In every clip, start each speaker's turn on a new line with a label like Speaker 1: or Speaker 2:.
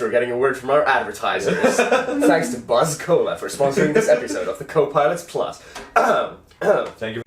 Speaker 1: we're getting a word from our advertisers. Thanks to Buzz Cola for sponsoring this episode of the Copilots Plus.
Speaker 2: Thank you.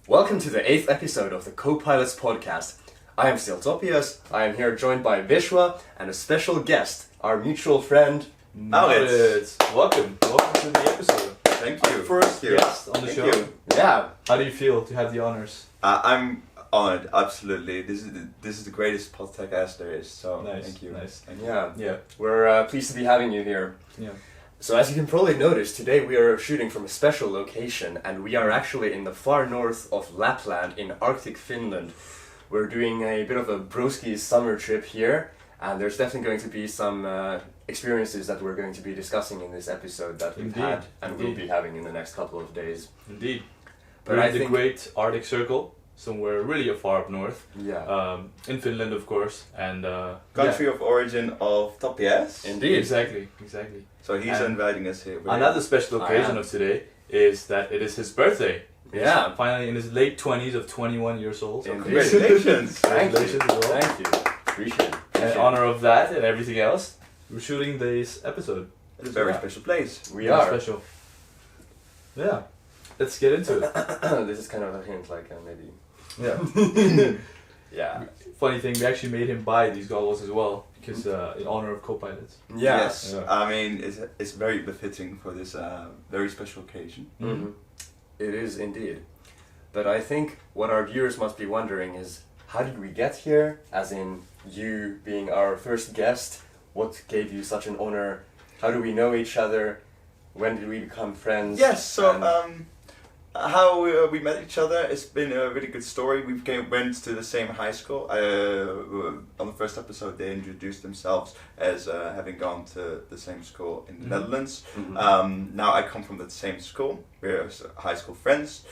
Speaker 1: Welcome to the 8th episode of the Copilots podcast. I am still Topias. I am here joined by Vishwa and a special guest, our mutual friend
Speaker 2: Maurits. Welcome to the episode.
Speaker 3: Thank you.
Speaker 2: First guest on the
Speaker 3: Thank
Speaker 2: show.
Speaker 3: you.
Speaker 1: Yeah.
Speaker 2: How do you feel to have the honors?
Speaker 3: I'm honored, absolutely. This is the greatest podcast there is. So
Speaker 2: Nice.
Speaker 3: thank you.
Speaker 2: Nice.
Speaker 3: Thank you.
Speaker 1: Yeah. We're pleased to be having you here.
Speaker 2: Yeah.
Speaker 1: So as you can probably notice, today we are shooting from a special location, and we are actually in the far north of Lapland in Arctic Finland. We're doing a bit of a broski summer trip here, and there's definitely going to be some experiences that we're going to be discussing in this episode that we've
Speaker 2: Indeed.
Speaker 1: had and will be having in the next couple of days.
Speaker 2: Indeed.
Speaker 1: But
Speaker 2: We're
Speaker 1: I
Speaker 2: in the
Speaker 1: think,
Speaker 2: great Arctic Circle, somewhere really far up north.
Speaker 1: yeah,
Speaker 2: In Finland, of course. And
Speaker 3: Country of origin of Topias.
Speaker 1: indeed.
Speaker 2: Exactly.
Speaker 3: So he's
Speaker 2: And
Speaker 3: inviting us here.
Speaker 2: Another special occasion
Speaker 1: am.
Speaker 2: of today is that it is his birthday.
Speaker 1: Yeah.
Speaker 2: He's finally in his late 20s of 21 years old. So
Speaker 1: Indeed.
Speaker 3: Congratulations.
Speaker 1: Thank you.
Speaker 2: Congratulations as well.
Speaker 1: Thank you. Appreciate it.
Speaker 2: In honor of that and everything else, we're shooting this episode.
Speaker 3: It's a very
Speaker 2: Yeah.
Speaker 3: special place.
Speaker 1: We
Speaker 2: Very
Speaker 1: are.
Speaker 2: special. Yeah. Let's get into it.
Speaker 1: This is kind of a hint, like maybe.
Speaker 2: Yeah.
Speaker 1: Yeah.
Speaker 2: Funny thing, we actually made him buy these goggles as well because in honor of Copilots.
Speaker 1: Yeah.
Speaker 3: Yes.
Speaker 2: Yeah.
Speaker 3: I mean, it's very befitting for this very special occasion.
Speaker 1: Mm-hmm. It is indeed. But I think what our viewers must be wondering is, how did we get here? As in, you being our first guest, what gave you such an honor? How do we know each other? When did we become friends?
Speaker 3: Yes. So
Speaker 1: And-
Speaker 3: how we met each other, it's been a really good story. We went to the same high school. On the first episode, they introduced themselves as having gone to the same school in the Netherlands.
Speaker 1: Mhm.
Speaker 3: Now I come from the same school. We're high school friends.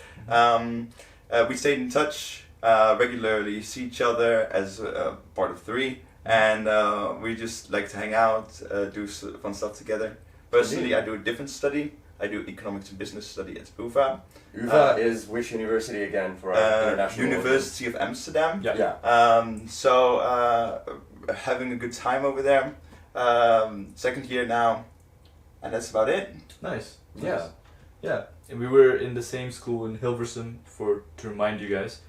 Speaker 3: We stayed in touch regularly, see each other as part of three, and we just like to hang out, do fun stuff together. Personally, I do a different study. I do economics and business study at UvA.
Speaker 1: UvA is which university again for our international
Speaker 3: University of Amsterdam.
Speaker 2: Yeah.
Speaker 1: Yeah.
Speaker 3: So having a good time over there. Second year now, and that's about it.
Speaker 2: Nice.
Speaker 1: Yeah.
Speaker 2: Nice. Yeah. And we were in the same school in Hilversum, to remind you guys,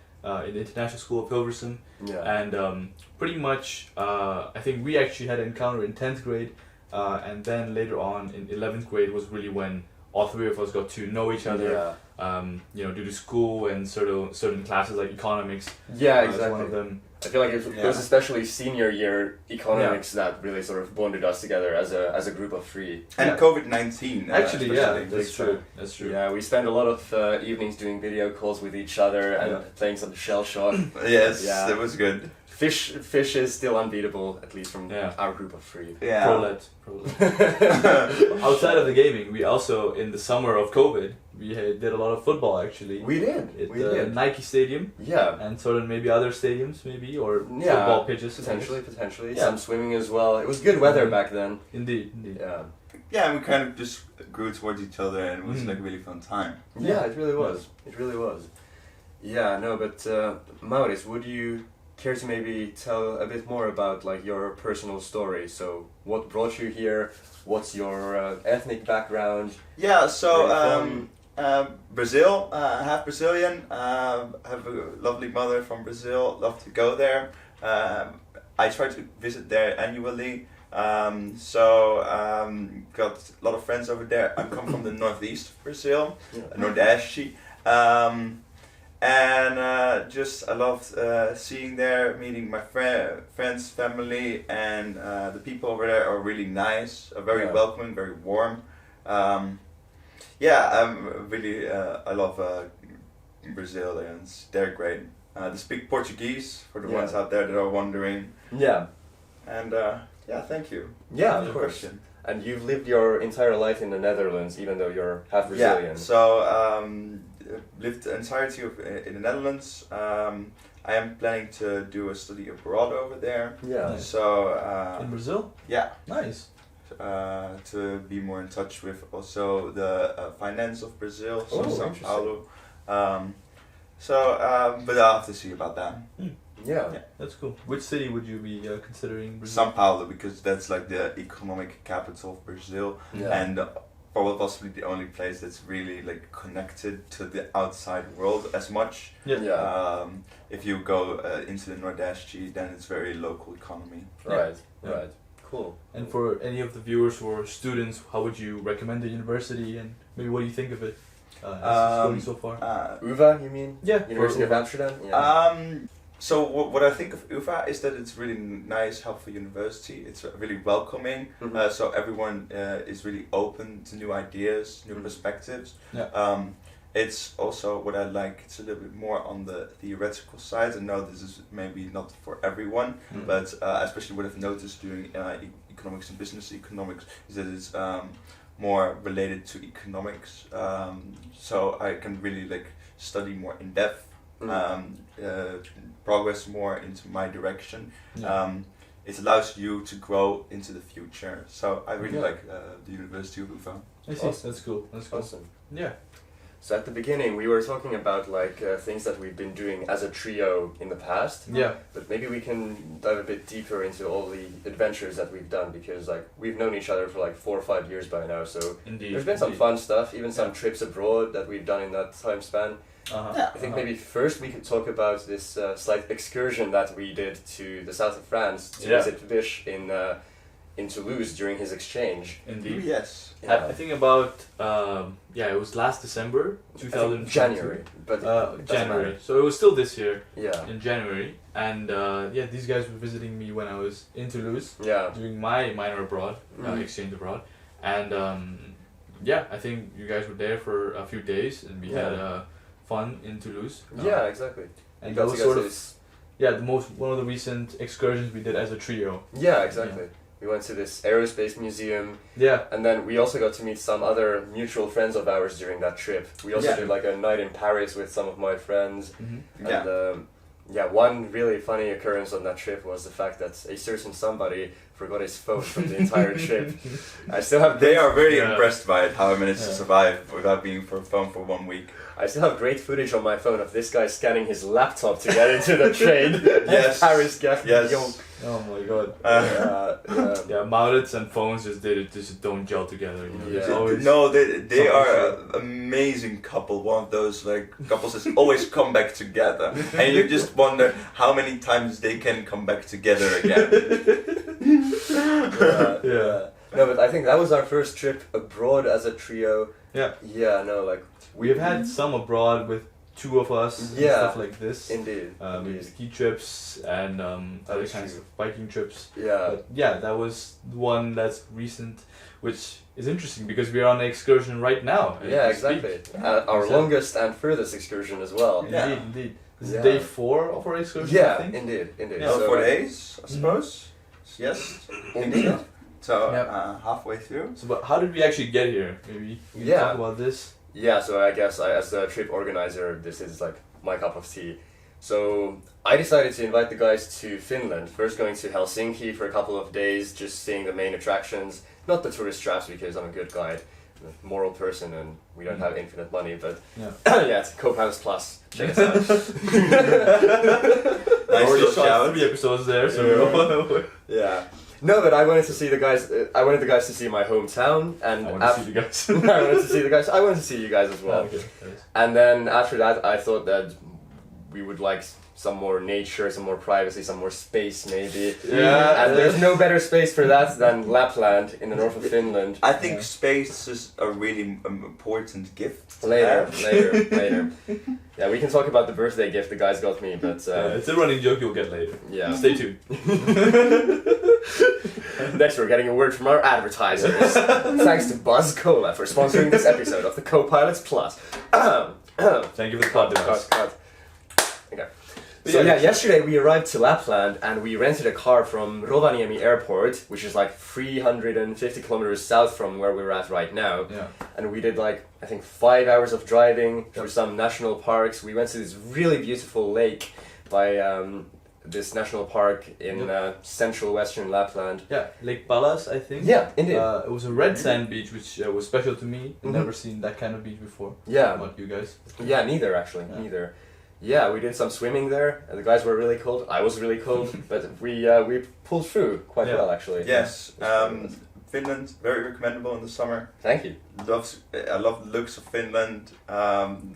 Speaker 2: in the International School of Hilversum.
Speaker 1: Yeah.
Speaker 2: And pretty much, I think we actually had an encounter in 10th grade, and then later on in 11th grade was really when all three of us got to know each other.
Speaker 1: Yeah.
Speaker 2: Due to school and certain classes like economics.
Speaker 1: Yeah,
Speaker 2: was one of
Speaker 1: exactly.
Speaker 2: them.
Speaker 1: I feel like it was especially senior year economics that really sort of bonded us together as a group of three.
Speaker 3: And
Speaker 2: Yeah.
Speaker 3: COVID-19.
Speaker 2: Actually, yeah,
Speaker 3: especially.
Speaker 2: that's true. That's true.
Speaker 1: Yeah, we spent a lot of evenings doing video calls with each other and
Speaker 2: Yeah.
Speaker 1: playing some shell shot.
Speaker 3: Yes,
Speaker 1: Yeah.
Speaker 3: that was good.
Speaker 1: Fish is still unbeatable, at least from
Speaker 2: Yeah.
Speaker 1: our group of three.
Speaker 3: Yeah.
Speaker 2: Prolet. Outside of the gaming, we also, in the summer of COVID, we did a lot of football actually.
Speaker 1: We did.
Speaker 2: At
Speaker 1: We
Speaker 2: the
Speaker 1: did.
Speaker 2: Nike Stadium
Speaker 1: Yeah.
Speaker 2: and certain maybe other stadiums maybe or
Speaker 1: Yeah,
Speaker 2: football pitches.
Speaker 1: Potentially.
Speaker 2: Yeah.
Speaker 1: Some swimming as well. It was good weather back then.
Speaker 2: Indeed.
Speaker 1: Yeah.
Speaker 3: Yeah, and we kind of just grew towards each other, and it was
Speaker 2: Mhm.
Speaker 3: like a really fun time.
Speaker 1: Yeah, it really was. It really was. Yeah, no, but Maurits, would you care to maybe tell a bit more about like your personal story? So, what brought you here? What's your ethnic background?
Speaker 3: Yeah, so
Speaker 1: Where you
Speaker 3: Brazil, half Brazilian, have a lovely mother from Brazil, love to go there. I try to visit there annually. Got a lot of friends over there. I come from the northeast of Brazil,
Speaker 1: Yeah.
Speaker 3: Nordeste. Just I loved seeing there, meeting my friends, family, and the people over there are really nice, very
Speaker 1: Yeah.
Speaker 3: welcoming, very warm. I love Brazilians. They're great. They speak Portuguese for the
Speaker 1: Yeah.
Speaker 3: ones out there that are wondering.
Speaker 1: Yeah.
Speaker 3: And thank you.
Speaker 1: Yeah,
Speaker 3: Good
Speaker 1: of course.
Speaker 3: question.
Speaker 1: And you've lived your entire life in the Netherlands, even though you're half Brazilian.
Speaker 3: Yeah. So lived the entirety of in the Netherlands. I am planning to do a study abroad over there.
Speaker 1: Yeah.
Speaker 2: Nice.
Speaker 3: So
Speaker 2: In Brazil?
Speaker 3: yeah,
Speaker 2: Nice.
Speaker 3: to be more in touch with also the finance of Brazil, so
Speaker 1: Oh,
Speaker 3: São
Speaker 1: interesting.
Speaker 3: Paulo. But I'll have to see about that.
Speaker 1: Yeah.
Speaker 2: That's cool. Which city would you be considering Brazil?
Speaker 3: São Paulo, because that's like the economic capital of Brazil,
Speaker 1: Yeah.
Speaker 3: and probably possibly the only place that's really like connected to the outside world as much.
Speaker 1: Yeah.
Speaker 3: If you go into the Nordeste, then it's very local economy.
Speaker 1: Right.
Speaker 2: Yeah.
Speaker 1: Right. Cool.
Speaker 2: And for any of the viewers who are students, how would you recommend the university, and maybe what do you think of it as it's going so far?
Speaker 1: UvA, you mean?
Speaker 2: Yeah,
Speaker 1: University of
Speaker 2: for-
Speaker 1: Amsterdam. Yeah.
Speaker 3: So what I think of UvA is that it's really nice, helpful university. It's really welcoming.
Speaker 1: Mhm.
Speaker 3: So everyone is really open to new ideas, new
Speaker 1: Mhm.
Speaker 3: perspectives.
Speaker 2: Yeah.
Speaker 3: It's also what I like. It's a little bit more on the theoretical side. I know this is maybe not for everyone,
Speaker 1: Mhm.
Speaker 3: but especially what I've noticed during economics and business economics is that it's more related to economics. So I can really like study more in depth. Progress more into my direction.
Speaker 2: Yeah.
Speaker 3: It allows you to grow into the future. So I really
Speaker 1: Yeah.
Speaker 3: like the University of UvA.
Speaker 2: I see.
Speaker 1: Awesome.
Speaker 2: That's cool. That's cool.
Speaker 1: Awesome.
Speaker 2: Yeah.
Speaker 1: So at the beginning, we were talking about like things that we've been doing as a trio in the past.
Speaker 2: Yeah.
Speaker 1: But maybe we can dive a bit deeper into all the adventures that we've done, because like we've known each other for like 4 or 5 years by now. So
Speaker 2: Indeed.
Speaker 1: there's been some
Speaker 2: indeed.
Speaker 1: fun stuff, even some trips abroad that we've done in that time span.
Speaker 2: Uh-huh.
Speaker 1: I think maybe first we could talk about this slight excursion that we did to the south of France to
Speaker 2: Yeah.
Speaker 1: visit Vish in Toulouse during his exchange.
Speaker 2: Indeed.
Speaker 3: Yes.
Speaker 2: I think about it was last December,
Speaker 1: I
Speaker 2: 2000
Speaker 1: think January, but it doesn't
Speaker 2: January.
Speaker 1: matter.
Speaker 2: So it was still this year
Speaker 1: Yeah,
Speaker 2: in January, and these guys were visiting me when I was in Toulouse
Speaker 1: yeah,
Speaker 2: doing my minor abroad
Speaker 1: Mhm.
Speaker 2: exchange abroad, and I think you guys were there for a few days, and we
Speaker 1: Yeah.
Speaker 2: had fun in Toulouse.
Speaker 1: yeah, exactly.
Speaker 2: and
Speaker 1: You
Speaker 2: that
Speaker 1: got
Speaker 2: was
Speaker 1: to go
Speaker 2: sort
Speaker 1: to
Speaker 2: of
Speaker 1: this-
Speaker 2: one of the recent excursions we did as a trio.
Speaker 1: Yeah, exactly. We went to this aerospace museum,
Speaker 2: Yeah.
Speaker 1: and then we also got to meet some other mutual friends of ours during that trip. We also
Speaker 3: Yeah.
Speaker 1: did like a night in Paris with some of my friends.
Speaker 2: Mm-hmm.
Speaker 3: Yeah.
Speaker 1: And one really funny occurrence on that trip was the fact that a certain somebody forgot his phone from the entire trip. I still have
Speaker 3: They are very
Speaker 2: Yeah.
Speaker 3: impressed by it, how I managed to
Speaker 2: Yeah.
Speaker 3: survive without being for phone for 1 week.
Speaker 1: I still have great footage on my phone of this guy scanning his laptop to get into the train.
Speaker 3: Yes.
Speaker 1: Paris Gap.
Speaker 3: Yes.
Speaker 2: Oh my god. Yeah, Maurits and phones just don't gel together. You know?
Speaker 1: Yeah.
Speaker 2: There's always
Speaker 3: No, they
Speaker 2: something
Speaker 3: are
Speaker 2: shit.
Speaker 3: an amazing couple. One of those like couples that always come back together, and you just wonder how many times they can come back together again.
Speaker 2: Yeah.
Speaker 1: No, but I think that was our first trip abroad as a trio.
Speaker 2: Yeah.
Speaker 1: Yeah, no, like
Speaker 2: We have had some abroad with two of us and
Speaker 1: Yeah.
Speaker 2: stuff like this.
Speaker 1: indeed.
Speaker 2: Maybe
Speaker 1: indeed.
Speaker 2: ski trips and other
Speaker 1: is
Speaker 2: kinds
Speaker 1: true.
Speaker 2: of biking trips.
Speaker 1: Yeah.
Speaker 2: But yeah, that was one that's recent, which is interesting because we are on an excursion right now. as
Speaker 1: Yeah,
Speaker 2: we speak.
Speaker 1: exactly. Our
Speaker 2: Exactly.
Speaker 1: longest and furthest excursion as well.
Speaker 3: Yeah.
Speaker 2: Indeed, indeed. This is
Speaker 1: Yeah.
Speaker 2: day 4 of our excursion, I
Speaker 1: Yeah,
Speaker 2: think.
Speaker 1: indeed, indeed.
Speaker 2: Yeah.
Speaker 1: So,
Speaker 3: 4 days, I suppose. Yes,
Speaker 1: Indeed.
Speaker 3: So
Speaker 2: Yep.
Speaker 3: halfway through.
Speaker 2: So, but how did we actually get here? Maybe we can
Speaker 1: Yeah.
Speaker 2: talk about this.
Speaker 1: Yeah, so I guess as the trip organizer, this is like my cup of tea. So I decided to invite the guys to Finland. First going to Helsinki for a couple of days, just seeing the main attractions. Not the tourist traps because I'm a good guy, I'm a moral person, and we don't have infinite money. But
Speaker 2: Yeah.
Speaker 1: yeah, it's Copilots Plus. Check us out.
Speaker 3: Nice
Speaker 2: Already
Speaker 3: little
Speaker 2: shot
Speaker 3: shout.
Speaker 2: 3 episodes there, so
Speaker 1: Yeah. No, but I wanted to see the guys. I wanted the guys to see my hometown, and
Speaker 2: I want to see the guys.
Speaker 1: I wanted to see the guys. I wanted to see you guys as well.
Speaker 2: Okay, nice.
Speaker 1: And then after that, I thought that we would like some more nature, some more privacy, some more space, maybe.
Speaker 2: Yeah,
Speaker 1: And there's no better space for that than Lapland in the north of Finland.
Speaker 3: I think
Speaker 2: Yeah.
Speaker 3: space is a really important gift. to
Speaker 1: Later,
Speaker 3: have.
Speaker 1: later. Yeah, we can talk about the birthday gift the guys got me, but
Speaker 2: It's a running joke you'll get later.
Speaker 1: yeah.
Speaker 2: Stay tuned.
Speaker 1: Next, we're getting a word from our advertisers. Thanks to Buzz Cola for sponsoring this episode of the Copilots Plus.
Speaker 2: Thank you for the podcast.
Speaker 1: Cut. Okay. So yeah, yesterday we arrived to Lapland and we rented a car from Rovaniemi Airport, which is like 350 kilometers south from where we're at right now.
Speaker 2: Yeah.
Speaker 1: And we did like, I think 5 hours of driving through some national parks. We went to this really beautiful lake by this national park in central western Lapland.
Speaker 2: Yeah, Lake Pallas, I think.
Speaker 1: Yeah, indeed.
Speaker 2: It was a red sand beach, which was special to me.
Speaker 1: Mhm.
Speaker 2: Never seen that kind of beach before.
Speaker 1: Yeah.
Speaker 2: Not you guys.
Speaker 1: Yeah, neither actually,
Speaker 2: Yeah.
Speaker 1: neither. Yeah, we did some swimming there, and the guys were really cold. I was really cold, but we pulled through quite
Speaker 2: Yeah.
Speaker 1: well actually.
Speaker 3: Yes,
Speaker 1: Yeah.
Speaker 3: Finland, very recommendable in the summer.
Speaker 1: Thank you.
Speaker 3: I love the looks of Finland.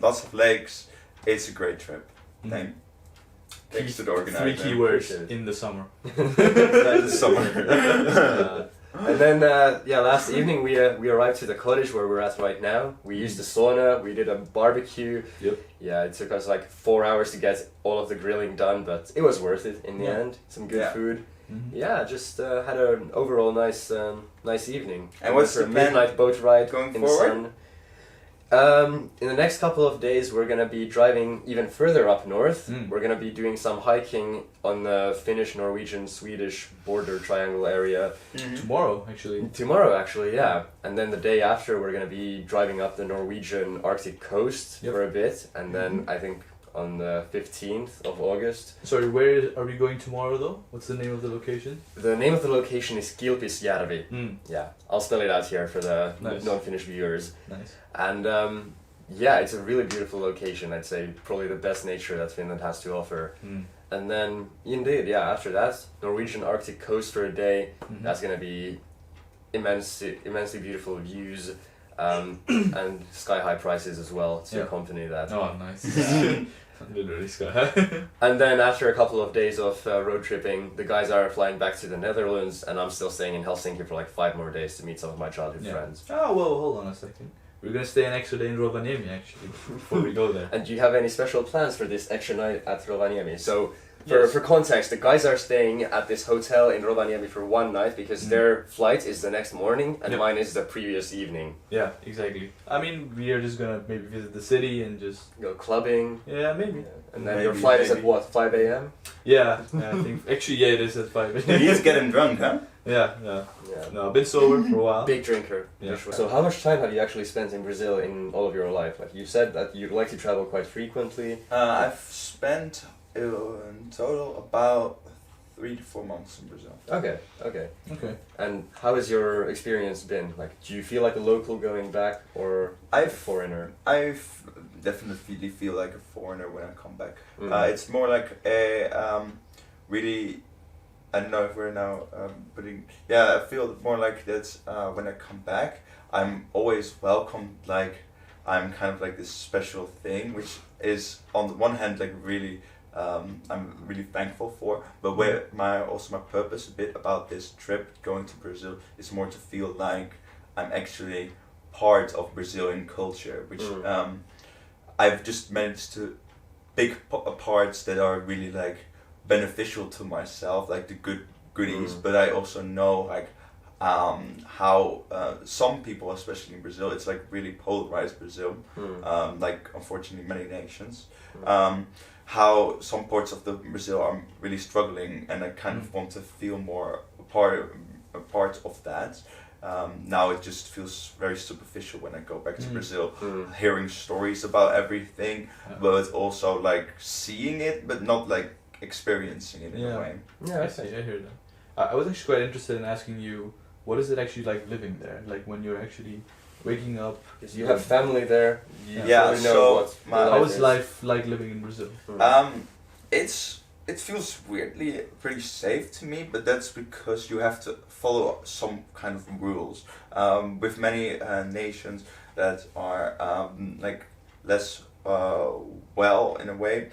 Speaker 3: Lots of lakes. It's a great trip.
Speaker 2: Mhm.
Speaker 3: Thanks to the organizer.
Speaker 2: 3 keywords
Speaker 1: Appreciate it.
Speaker 2: in the summer.
Speaker 3: This summer.
Speaker 1: And then last evening we arrived to the cottage where we're at right now. We used the sauna. We did a barbecue.
Speaker 2: Yep.
Speaker 1: Yeah, it took us like 4 hours to get all of the grilling done, but it was worth it in the
Speaker 2: Yeah.
Speaker 1: end. Some good
Speaker 3: Yeah.
Speaker 1: food.
Speaker 2: Mhm.
Speaker 1: Yeah, just had an overall nice evening.
Speaker 3: And
Speaker 1: We
Speaker 3: what's
Speaker 1: went for
Speaker 3: the
Speaker 1: a
Speaker 3: plan
Speaker 1: midnight boat ride
Speaker 3: going
Speaker 1: in
Speaker 3: forward?
Speaker 1: the sun. In the next couple of days, we're gonna be driving even further up north.
Speaker 2: Mm.
Speaker 1: We're gonna be doing some hiking on the Finnish, Norwegian, Swedish border triangle area
Speaker 2: Tomorrow, actually.
Speaker 1: tomorrow, actually. Yeah, and then the day after, we're gonna be driving up the Norwegian Arctic coast
Speaker 2: Yep.
Speaker 1: for a bit, and then I think on the 15th of August.
Speaker 2: Sorry, where are we going tomorrow though? What's the name of the location?
Speaker 1: The name of the location is Kilpisjärvi.
Speaker 2: Mm.
Speaker 1: Yeah, I'll spell it out here for the
Speaker 2: Nice.
Speaker 1: non-Finnish viewers.
Speaker 2: Nice.
Speaker 1: And yeah, it's a really beautiful location. I'd say probably the best nature that Finland has to offer.
Speaker 2: Mm.
Speaker 1: And then, indeed, yeah, after that, Norwegian Arctic coast for a day.
Speaker 2: Mhm.
Speaker 1: That's gonna be immensely beautiful views and sky-high prices as well to
Speaker 2: Yeah.
Speaker 1: accompany that.
Speaker 2: Oh, nice. Literally sky.
Speaker 1: And then after a couple of days of road tripping, the guys are flying back to the Netherlands, and I'm still staying in Helsinki for like 5 more days to meet some of my childhood
Speaker 2: Yeah.
Speaker 1: friends.
Speaker 2: Oh, well, hold on a second. We're gonna stay an extra day in Rovaniemi, actually, before we go there.
Speaker 1: And do you have any special plans for this extra night at Rovaniemi? So,
Speaker 2: Yes.
Speaker 1: for context, the guys are staying at this hotel in Rovaniemi for one night because
Speaker 2: Mm.
Speaker 1: their flight is the next morning and
Speaker 2: Yep.
Speaker 1: mine is the previous evening.
Speaker 2: Yeah, exactly. I mean, we are just gonna maybe visit the city and just...
Speaker 1: Go clubbing.
Speaker 2: Yeah, maybe.
Speaker 1: And then
Speaker 3: Maybe,
Speaker 1: your flight is at
Speaker 3: maybe.
Speaker 1: what, 5 a.m.?
Speaker 2: Yeah, I think... Actually, yeah, it is at 5
Speaker 3: You need to get him drunk, huh?
Speaker 2: Yeah.
Speaker 1: Yeah.
Speaker 2: No, I've been sober for a while.
Speaker 1: Big drinker.
Speaker 2: Yeah.
Speaker 1: So how much time have you actually spent in Brazil in all of your life? Like you said that you like to travel quite frequently.
Speaker 3: I've spent in total about 3 to 4 months in Brazil.
Speaker 1: Okay.
Speaker 2: Okay.
Speaker 1: And how has your experience been? Like, do you feel like a local going back or a foreigner?
Speaker 3: I definitely feel like a foreigner when I come back.
Speaker 1: Mm.
Speaker 3: It's more like a really, I don't know if we're now putting, yeah, I feel more like that when I come back, I'm always welcomed, like I'm kind of like this special thing, which is on the one hand like really, I'm really thankful for, but where my purpose a bit about this trip going to Brazil is more to feel like I'm actually part of Brazilian culture, which I've just managed to pick parts that are really like beneficial to myself, like the goodies, but I also know like how some people, especially in Brazil, it's like really polarized Brazil, like unfortunately many nations, how some parts of the Brazil are really struggling, and I kind of want to feel more a part of that. Now it just feels very superficial when I go back to Brazil, hearing stories about everything, but also like seeing it, but not like experiencing it in a way.
Speaker 1: Yeah,
Speaker 2: I see, I hear that. I was actually quite interested in asking you, what is it actually like living there? Like when you're actually waking up?
Speaker 1: Because you have family there. You
Speaker 3: Yeah,
Speaker 1: probably know
Speaker 3: so
Speaker 1: what the
Speaker 2: How is
Speaker 1: is.
Speaker 2: life like living in Brazil?
Speaker 3: It feels weirdly pretty safe to me, but that's because you have to follow some kind of rules. With many nations that are like less well in a way,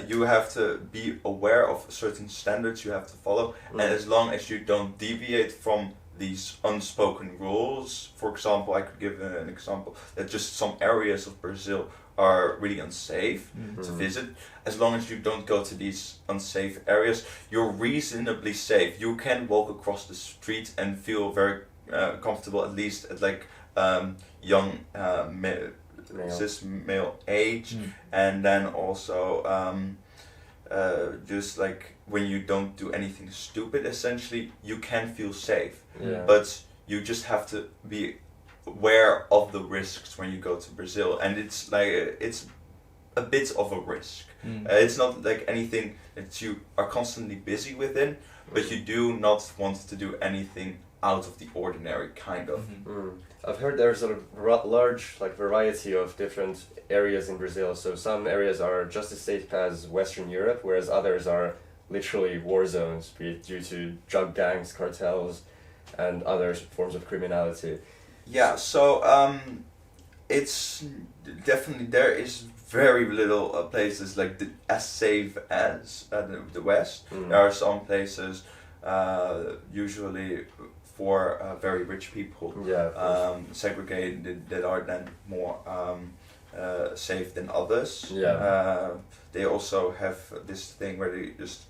Speaker 3: you have to be aware of certain standards you have to follow, and as long as you don't deviate from these unspoken rules, for example, I could give an example that just some areas of Brazil are really unsafe to visit. As long as you don't go to these unsafe areas, you're reasonably safe. You can walk across the street and feel very comfortable, at least at like young cis male age, and then also just like when you don't do anything stupid, essentially you can feel safe. But you just have to be aware of the risks when you go to Brazil, and it's like a bit of a risk. It's not like anything that you are constantly busy within, but you do not want to do anything out of the ordinary, kind of.
Speaker 1: I've heard there's a large like variety of different areas in Brazil. So some areas are just as safe as Western Europe, whereas others are literally war zones, be it due to drug gangs, cartels, and other forms of criminality.
Speaker 3: Yeah, so it's definitely, there is very little places like as safe as the West. There are some places usually for very rich people, segregated, that are then more safe than others. They also have this thing where they just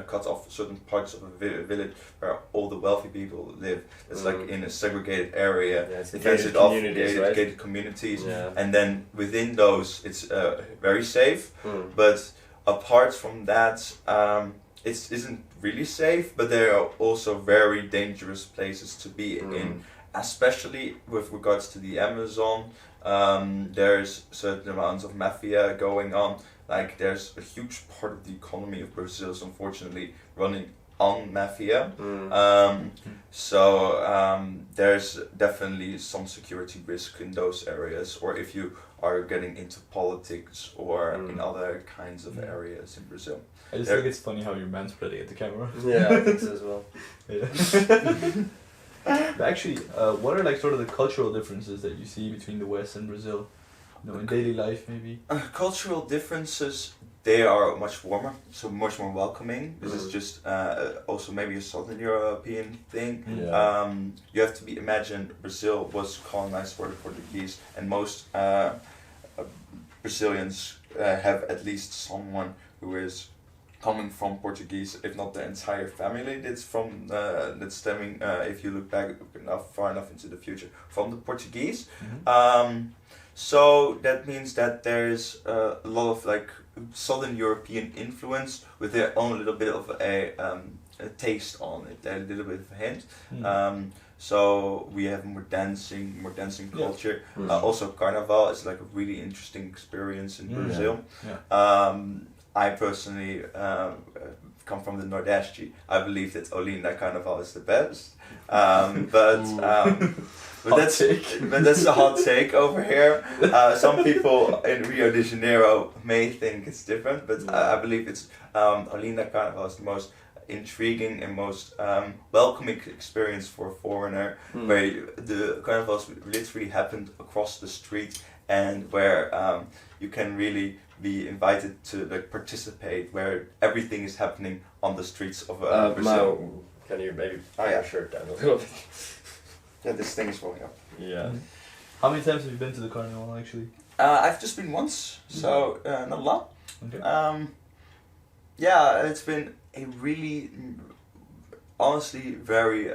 Speaker 3: cut off certain parts of a village where all the wealthy people live. It's like in a segregated area.
Speaker 1: It's
Speaker 3: fence it off, gated communities, and then within those it's very safe. But apart from that, it isn't really safe. But there are also very dangerous places to be in, especially with regards to the Amazon. There's certain amounts of mafia going on. Like there's a huge part of the economy of Brazil is unfortunately running on mafia. There's definitely some security risk in those areas, or if you are getting into politics or in other kinds of areas in Brazil.
Speaker 2: I just think it's funny how you're manspreading at the camera.
Speaker 1: Yeah, I think so as well.
Speaker 2: But actually, what are like sort of the cultural differences that you see between the West and Brazil? You know, in daily life, maybe.
Speaker 3: Cultural differences, they are much warmer, so much more welcoming. This is just also maybe a Southern European thing. You have to imagine Brazil was colonized by the Portuguese, and most Brazilians have at least someone who is coming from Portuguese, if not the entire family that's from that's stemming, if you look back far enough into the future, from the Portuguese. So that means that there's a lot of like Southern European influence with their own little bit of a taste on it, a little bit of a hint. So we have more dancing culture. Also Carnival is like a really interesting experience in Brazil. I personally come from the Nordeste. I believe that Olinda Carnival is the best. But that's a hot take over here. Some people in Rio de Janeiro may think it's different, but I believe it's Olinda Carnival is the most intriguing and most welcoming experience for a foreigner, where the carnivals literally happened across the street, and where you can really be invited to like participate, where everything is happening on the streets of Brazil.
Speaker 1: Can you maybe pull your shirt down a little bit?
Speaker 3: Yeah, this thing is falling up.
Speaker 1: Yeah.
Speaker 2: How many times have you been to the carnival actually?
Speaker 3: I've just been once, so not a lot.
Speaker 2: Okay.
Speaker 3: Yeah, it's been a really, honestly, very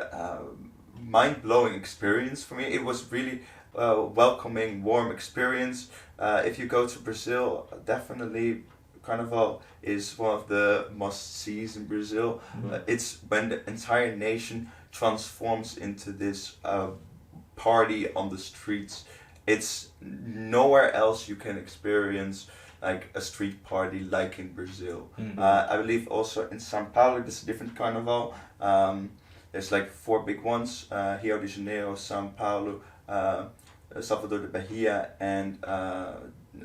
Speaker 3: mind-blowing experience for me. It was really welcoming, warm experience. If you go to Brazil, definitely Carnival is one of the must-sees in Brazil. It's when the entire nation transforms into this party on the streets. It's nowhere else you can experience like a street party like in Brazil. I believe also in São Paulo there's a different carnival. There's like 4 big ones: Rio de Janeiro, São Paulo, Salvador de Bahia, and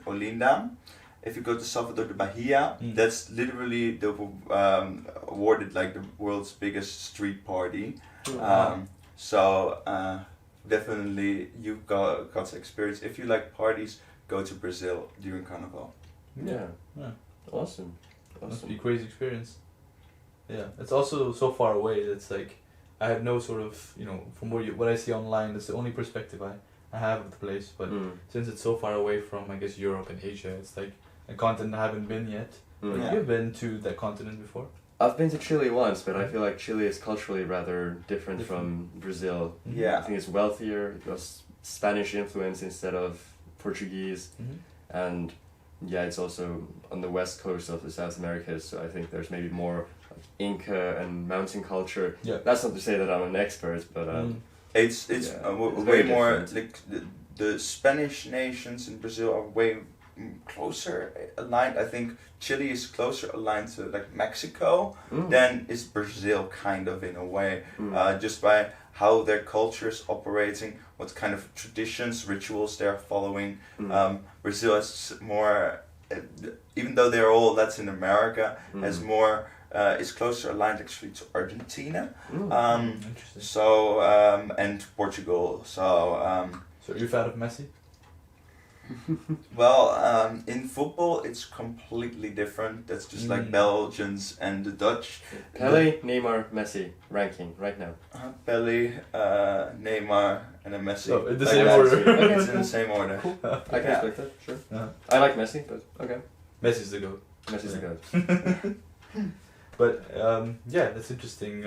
Speaker 3: Olinda. If you go to Salvador de Bahia, that's literally the awarded like the world's biggest street party. Definitely you got to experience. If you like parties, go to Brazil during Carnival.
Speaker 1: Yeah. Awesome.
Speaker 2: Must be a crazy experience. Yeah, it's also so far away. It's like I have no sort of, you know, from what I see online, that's the only perspective I have of the place. But since it's so far away from, I guess, Europe and Asia, it's like a continent I haven't been yet. You've been to that continent before?
Speaker 1: I've been to Chile once, but I feel like Chile is culturally rather different from Brazil.
Speaker 3: Yeah.
Speaker 1: I think it's wealthier, it was Spanish influence instead of Portuguese, and yeah, it's also on the west coast of the South Americas, so I think there's maybe more like Inca and mountain culture.
Speaker 2: Yeah.
Speaker 1: That's not to say that I'm an expert, but
Speaker 3: it's way more like the Spanish nations in Brazil are way closer aligned. I think Chile is closer aligned to like Mexico than is Brazil, kind of in a way, just by how their culture is operating, what kind of traditions, rituals they're following. Brazil has more, even though they're all Latin America, has more. Is closer aligned actually to Argentina, so and Portugal. So
Speaker 2: you're a fan of Messi?
Speaker 3: Well, in football it's completely different. That's just like Belgians and the Dutch.
Speaker 1: Pele, Neymar, Messi ranking right now.
Speaker 3: Pele, Neymar, and then Messi.
Speaker 2: Oh, in the
Speaker 3: Like
Speaker 2: same
Speaker 3: that.
Speaker 2: order.
Speaker 3: It's in the same order.
Speaker 1: I can respect that, sure. I like Messi, but okay.
Speaker 2: Messi's the GOAT.
Speaker 1: Messi's the goat.
Speaker 2: But yeah, that's interesting.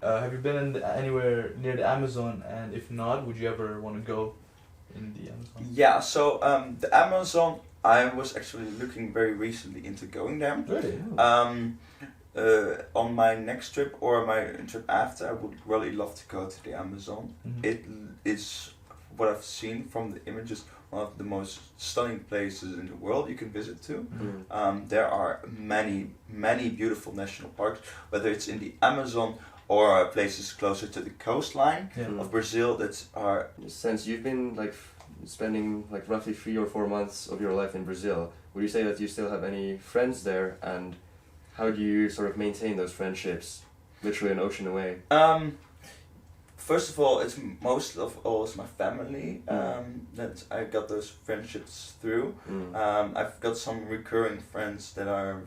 Speaker 2: Have you been anywhere near the Amazon? And if not, would you ever want to go in the Amazon?
Speaker 3: Yeah, so the Amazon, I was actually looking very recently into going there.
Speaker 2: Really?
Speaker 3: On my next trip or my trip after, I would really love to go to the Amazon. It is, what I've seen from the images, one of the most stunning places in the world you can visit to. There are many beautiful national parks, whether it's in the Amazon or places closer to the coastline of Brazil that are...
Speaker 1: Since you've been like spending like roughly 3 or 4 months of your life in Brazil, would you say that you still have any friends there, and how do you sort of maintain those friendships literally an ocean away?
Speaker 3: First of all, it's most of all is my family that I got those friendships through. I've got some recurring friends that are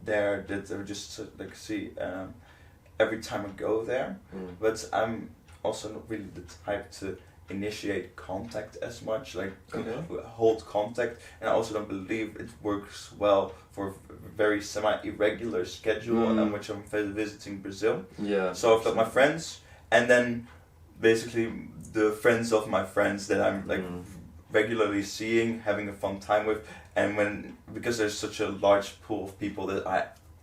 Speaker 3: there that I just like see every time I go there. But I'm also not really the type to initiate contact as much, like hold contact, and I also don't believe it works well for a very semi-irregular schedule on which I'm visiting Brazil.
Speaker 1: Yeah.
Speaker 3: So I've got my friends, and then basically the friends of my friends that I'm like regularly seeing, having a fun time with, and because there's such a large pool of people that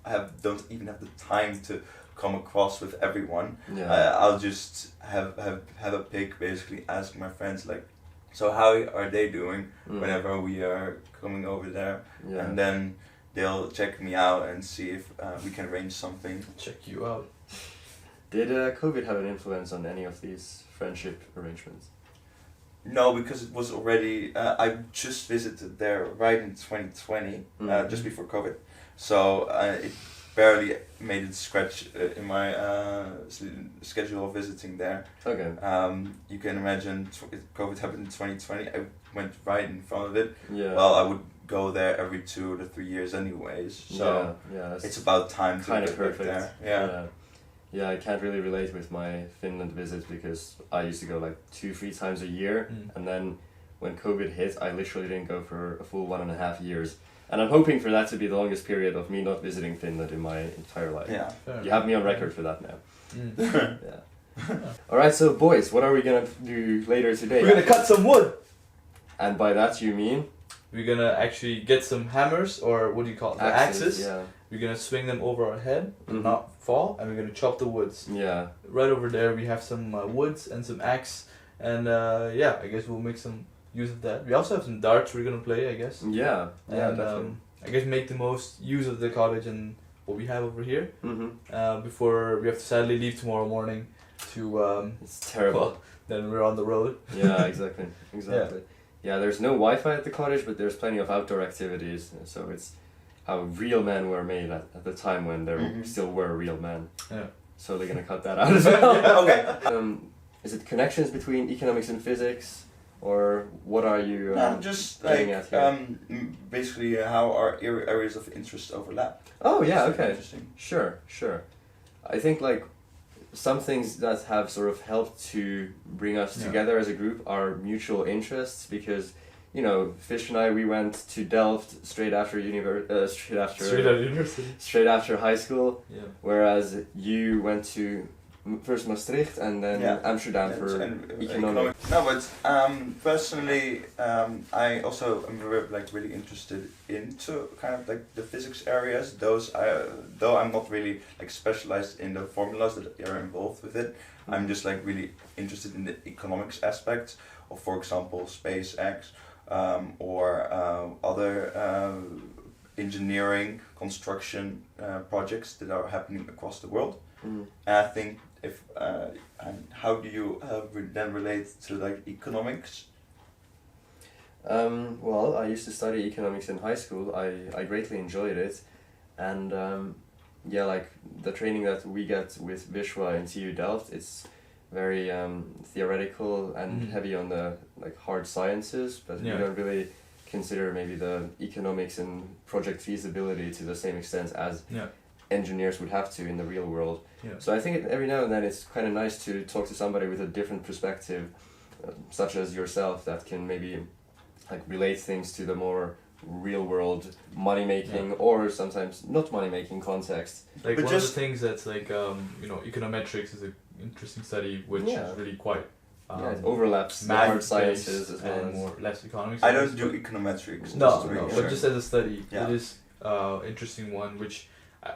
Speaker 3: I don't even have the time to come across with everyone. I'll just have a pic, basically ask my friends like, so how are they doing whenever we are coming over there, and then they'll check me out and see if we can arrange something.
Speaker 2: Check you out.
Speaker 1: Did COVID have an influence on any of these friendship arrangements?
Speaker 3: No, because it was already, I just visited there right in 2020, just before COVID, so it barely made it scratch in my schedule of visiting there.
Speaker 1: Okay.
Speaker 3: You can imagine COVID happened in 2020, I went right in front of it.
Speaker 1: Yeah.
Speaker 3: Well, I would go there every 2 to 3 years anyways, so it's about time to
Speaker 1: kind
Speaker 3: get
Speaker 1: of perfect
Speaker 3: back there. Yeah.
Speaker 1: Yeah, I can't really relate with my Finland visits because I used to go like 2-3 times a year, and then when COVID hit, I literally didn't go for a full 1.5 years. And I'm hoping for that to be the longest period of me not visiting Finland in my entire life.
Speaker 3: Yeah.
Speaker 1: You have me on record for that now. Alright, so boys, what are we gonna do later today?
Speaker 2: We're gonna cut some wood!
Speaker 1: And by that you mean?
Speaker 2: We're gonna actually get some hammers, or what do you call it? The axes.
Speaker 1: Yeah.
Speaker 2: We're gonna swing them over our head and not fall, and we're gonna chop the woods.
Speaker 1: Yeah.
Speaker 2: Right over there we have some woods and some axe, and yeah, I guess we'll make some use of that. We also have some darts we're gonna play, I guess.
Speaker 1: Yeah. Yeah,
Speaker 2: and
Speaker 1: definitely.
Speaker 2: I guess make the most use of the cottage and what we have over here. Before we have to sadly leave tomorrow morning to
Speaker 1: it's terrible.
Speaker 2: Well, then we're on the road.
Speaker 1: Yeah, exactly. Yeah, there's no Wi-Fi at the cottage, but there's plenty of outdoor activities, so it's how real men were made at the time when there still were real men. Yeah. So they're gonna cut that out as well.
Speaker 3: Okay.
Speaker 1: Is it connections between economics and physics, or what are you
Speaker 3: just
Speaker 1: getting
Speaker 3: like
Speaker 1: at here?
Speaker 3: basically how our areas of interest overlap.
Speaker 1: Oh yeah, okay.
Speaker 3: Interesting.
Speaker 1: Sure. I think like some things that have sort of helped to bring us together as a group are mutual interests, because you know, Fish and I, we went to Delft straight after university. Straight after high school. Yeah. Whereas you went to first Maastricht and then Amsterdam for economics.
Speaker 3: No, but personally, I also am really interested into kind of like the physics areas. Those though I'm not really like specialized in the formulas that are involved with it. I'm just like really interested in the economics aspects of, for example, SpaceX. or other engineering, construction projects that are happening across the world. And I think and how do you then relate to like economics?
Speaker 1: Well, I used to study economics in high school. I greatly enjoyed it, and yeah, like the training that we get with Vishwa and TU Delft, it's very theoretical and heavy on the like hard sciences, but we don't really consider maybe the economics and project feasibility to the same extent as engineers would have to in the real world. So I think every now and then it's kind of nice to talk to somebody with a different perspective, such as yourself, that can maybe like relate things to the more real world money making or sometimes not money making context.
Speaker 2: Like but one of the things that's like econometrics is an interesting study which is really quite
Speaker 1: it overlaps
Speaker 2: math
Speaker 1: hard sciences as well
Speaker 2: and more less economics.
Speaker 3: I don't do econometrics.
Speaker 2: No, but just as a study, it is interesting one which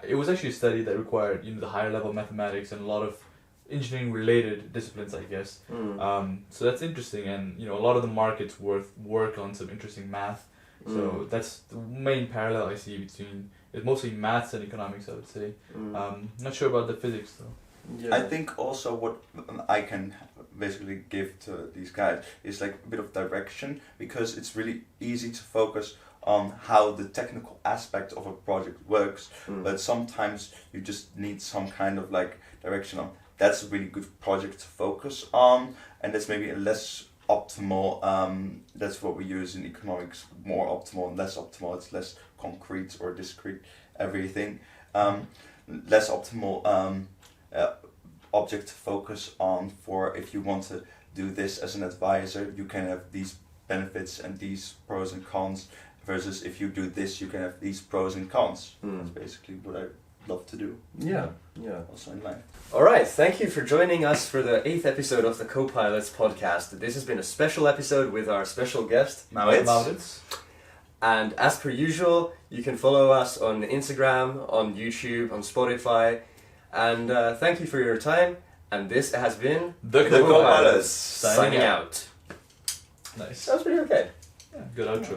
Speaker 2: it was actually a study that required the higher level mathematics and a lot of engineering related disciplines, I guess. So that's interesting, and a lot of the markets work on some interesting math. So that's the main parallel I see between it's mostly maths and economics, I would say. Not sure about the physics though.
Speaker 3: I think also what I can basically give to these guys is like a bit of direction, because it's really easy to focus on how the technical aspect of a project works, but sometimes you just need some kind of like direction on that's a really good project to focus on, and that's maybe a less optimal, that's what we use in economics, more optimal and less optimal, it's less concrete or discrete, everything. Less optimal object to focus on for if you want to do this as an advisor, you can have these benefits and these pros and cons, versus if you do this, you can have these pros and cons. That's basically what I love to do.
Speaker 1: Yeah.
Speaker 3: Also in life.
Speaker 1: Alright, thank you for joining us for the 8th episode of the Copilots podcast. This has been a special episode with our special guest,
Speaker 2: Maurits.
Speaker 1: And as per usual, you can follow us on Instagram, on YouTube, on Spotify. And thank you for your time. And this has been
Speaker 3: the Copilots
Speaker 1: signing out.
Speaker 2: Nice.
Speaker 1: That was pretty okay.
Speaker 2: Yeah, good outro.